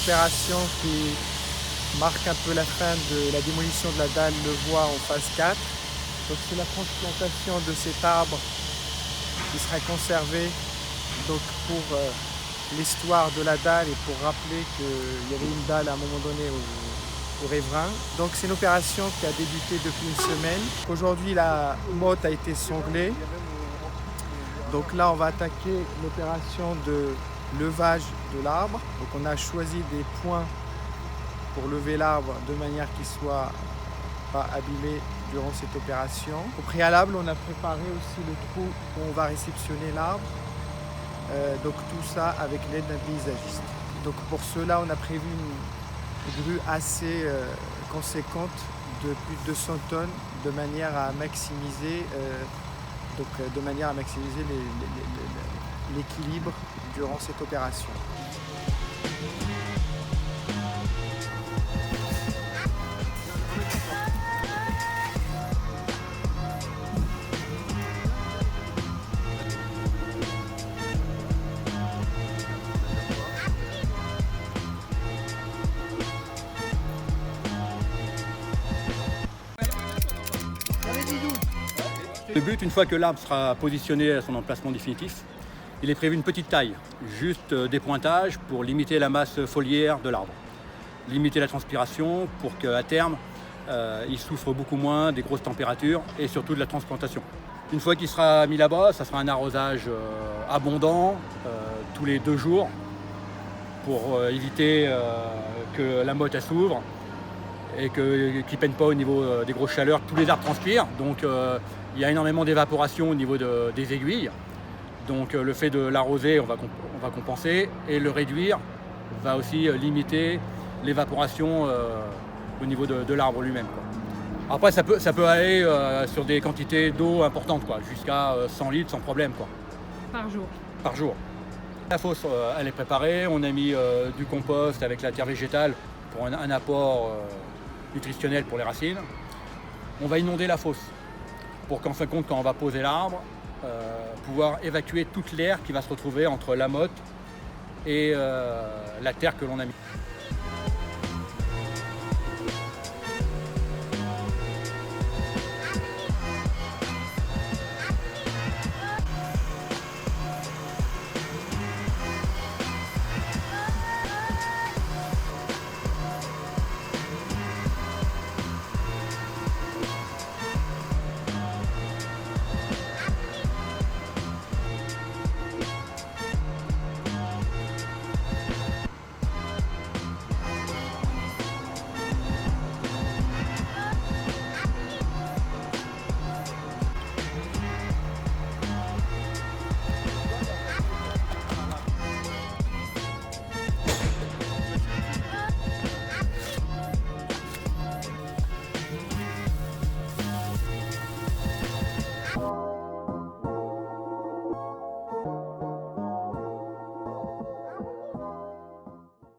opération qui marque un peu la fin de la démolition de la dalle Levoix en phase 4. Donc c'est la transplantation de cet arbre qui sera conservé donc, pour l'histoire de la dalle et pour rappeler qu'il y avait une dalle à un moment donné au riverain. Donc c'est une opération qui a débuté depuis une semaine. Aujourd'hui la motte a été sanglée. Donc là on va attaquer l'opération de levage de l'arbre. Donc on a choisi des points pour lever l'arbre de manière qu'il ne soit pas abîmé durant cette opération. Au préalable, on a préparé aussi le trou où on va réceptionner l'arbre. Donc tout ça avec l'aide d'un paysagiste. Donc pour cela, on a prévu une grue assez conséquente de plus de 200 tonnes de manière à maximiser, l'équilibre durant cette opération. Le but, une fois que l'arbre sera positionné à son emplacement définitif, il est prévu une petite taille, juste des pointages pour limiter la masse foliaire de l'arbre. Limiter la transpiration pour qu'à terme, il souffre beaucoup moins des grosses températures et surtout de la transplantation. Une fois qu'il sera mis là-bas, ça sera un arrosage abondant tous les 2 jours pour éviter que la motte s'ouvre et qu'il ne peine pas au niveau des grosses chaleurs. Tous les arbres transpirent, donc il y a énormément d'évaporation au niveau des aiguilles. Donc le fait de l'arroser, on va compenser, et le réduire va aussi limiter l'évaporation au niveau de l'arbre lui-même. Après, ça peut aller sur des quantités d'eau importantes, jusqu'à 100 litres sans problème. Par jour. Par jour. La fosse, elle est préparée. On a mis du compost avec la terre végétale pour un apport nutritionnel pour les racines. On va inonder la fosse pour qu'en fin de compte, quand on va poser l'arbre, pouvoir évacuer toute l'air qui va se retrouver entre la motte et la terre que l'on a mis.